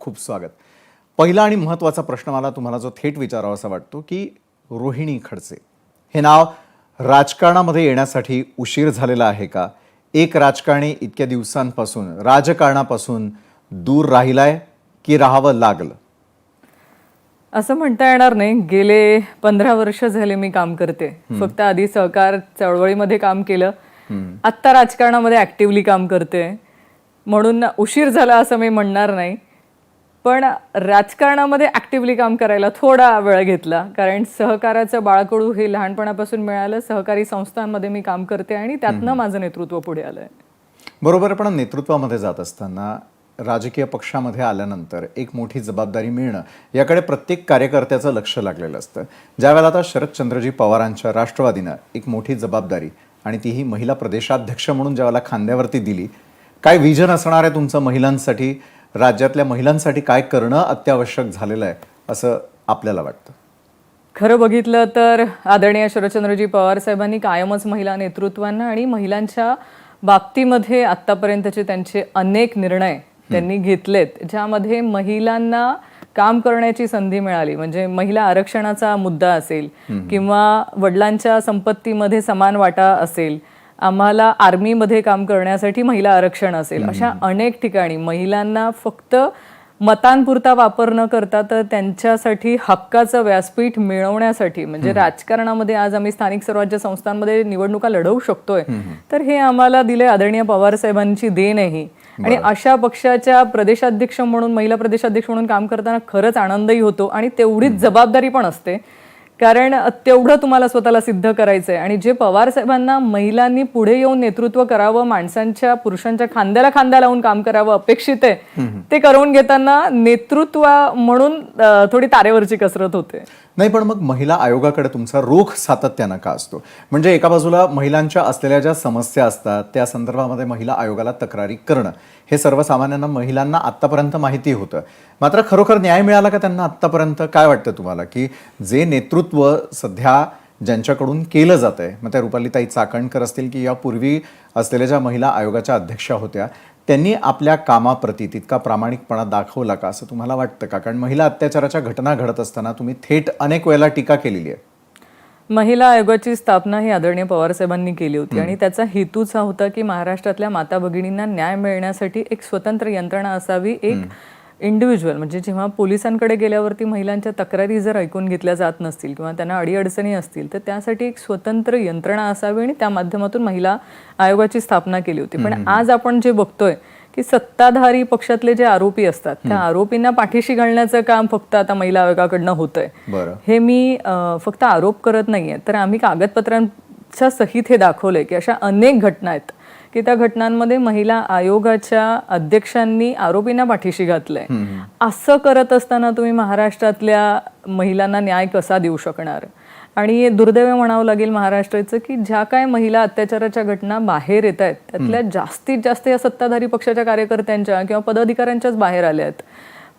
खूप स्वागत. पहिला आणि महत्त्वाचा प्रश्न मला तुम्हाला जो थेट विचारावासा वाटतो की रोहिणी खडसे हे नाव राजकारणामध्ये येण्यासाठी उशीर झालेला आहे का? एक राजकारणी इतक्या दिवसांपासून राजकारणापासून दूर राहिलाय की राहावं लागलं? असं म्हणता येणार नाही. गेले 15 वर्ष झाले मी काम करते. फक्त आधी सहकार चळवळीमध्ये काम केलं, आत्ता राजकारणामध्ये ऍक्टिव्हली काम करते, म्हणून उशीर झाला असं मी म्हणणार नाही. पण राजकारणामध्ये ऍक्टिव्हली काम करायला थोडा वेळ घेतला, कारण सहकाराचं बाळकडू हे लहानपणापासून मिळालं. सहकारी संस्थांमध्ये मी काम करते आणि त्यातनं माझं नेतृत्व पुढे आलंय. बरोबर. पण नेतृत्वामध्ये जात असताना राजकीय पक्षामध्ये आल्यानंतर एक मोठी जबाबदारी मिळणं याकडे प्रत्येक कार्यकर्त्याचं लक्ष लागलेलं असतं. ज्यावेळेला आता शरदचंद्रजी पवारांच्या राष्ट्रवादीनं एक मोठी जबाबदारी आणि तीही महिला प्रदेशाध्यक्ष म्हणून ज्यावेळेला खांद्यावरती दिली, काय विजन असणार आहे तुमचं महिलांसाठी? राज्यातल्या महिलांसाठी काय करणं अत्यावश्यक झालेलं आहे असं आपल्याला वाटतं? खरं बघितलं तर आदरणीय शरदचंद्रजी पवार साहेबांनी कायमच महिला नेतृत्वांना आणि महिलांच्या बाबतीमध्ये आत्तापर्यंतचे त्यांचे अनेक निर्णय त्यांनी घेतलेत, ज्यामध्ये महिलांना काम करण्याची संधी मिळाली. म्हणजे महिला आरक्षणाचा मुद्दा असेल किंवा वडिलांच्या संपत्तीमध्ये समान वाटा असेल, आम्हाला आर्मीमध्ये काम करण्यासाठी महिला आरक्षण असेल, अशा अनेक ठिकाणी महिलांना फक्त मतांपुरता वापर न करता तर त्यांच्यासाठी हक्काचं व्यासपीठ मिळवण्यासाठी, म्हणजे राजकारणामध्ये आज आम्ही स्थानिक स्वराज्य संस्थांमध्ये निवडणुका लढवू शकतोय, तर हे आम्हाला दिले आदरणीय पवार साहेबांची देण आहे. आणि अशा पक्षाच्या प्रदेशाध्यक्ष म्हणून, महिला प्रदेशाध्यक्ष म्हणून काम करताना खरंच आनंदही होतो आणि तेवढीच जबाबदारी पण असते, कारण तेवढं तुम्हाला स्वतःला सिद्ध करायचंय. आणि जे पवार साहेबांना महिलांनी पुढे येऊन नेतृत्व करावं, माणसांच्या पुरुषांच्या खांद्याला खांदा लावून काम करावं अपेक्षित आहे, ते करून घेताना नेतृत्व म्हणून थोडी तारेवरची कसरत होते. नाही, पण मग महिला आयोगाकडे तुमचा रोख सातत्यानं का असतो? म्हणजे एका बाजूला महिलांच्या असलेल्या ज्या समस्या असतात त्या संदर्भामध्ये महिला आयोगाला तक्रारी करणं हे सर्वसामान्यांना, महिलांना आत्तापर्यंत माहिती होतं, मात्र खरोखर न्याय मिळाला का त्यांना आत्तापर्यंत? काय वाटतं तुम्हाला की जे नेतृत्व सध्या ज्यांच्याकडून केलं जात आहे, मग त्या रुपालीताई चाकणकर असतील की यापूर्वी असलेल्या ज्या महिला आयोगाच्या अध्यक्षा होत्या, त्यांनी आपल्या कामाप्रती तितका प्रामाणिकपणा दाखवला का असं तुम्हाला वाटतं का? कारण महिला अत्याचाराच्या घटना घडत असताना तुम्ही थेट अनेक वेळेला टीका केलेली आहे. महिला आयोगाची स्थापना ही आदरणीय पवार साहेबांनी केली होती आणि त्याचा हेतूच हा होता की महाराष्ट्रातल्या माता भगिनींना न्याय मिळण्यासाठी एक स्वतंत्र यंत्रणा असावी. एक इंडिव्हिज्युअल, म्हणजे जेव्हा पोलिसांकडे गेल्यावरती महिलांच्या तक्रारी जर ऐकून घेतल्या जात नसतील किंवा त्यांना अडीअडचणी असतील, तर त्यासाठी एक स्वतंत्र यंत्रणा असावी आणि त्या माध्यमातून महिला आयोगाची स्थापना केली होती. पण आज आपण जे बघतोय की सत्ताधारी पक्षातले जे आरोपी असतात, त्या आरोपींना पाठीशी घालण्याचं काम फक्त आता महिला आयोगाकडनं होतंय. हे मी फक्त आरोप करत नाहीये, तर आम्ही कागदपत्रांच्या सहित हे दाखवलंय की अशा अनेक घटना आहेत की त्या घटनांमध्ये महिला आयोगाच्या अध्यक्षांनी आरोपींना पाठीशी घातलंय. असं करत असताना तुम्ही महाराष्ट्रातल्या महिलांना न्याय कसा देऊ शकणार? आणि दुर्दैव म्हणावं लागेल महाराष्ट्राचं की ज्या काय महिला अत्याचाराच्या घटना बाहेर येत आहेत, त्यातल्या जास्तीत जास्त या सत्ताधारी पक्षाच्या कार्यकर्त्यांच्या किंवा पदाधिकाऱ्यांच्याच बाहेर आल्या आहेत.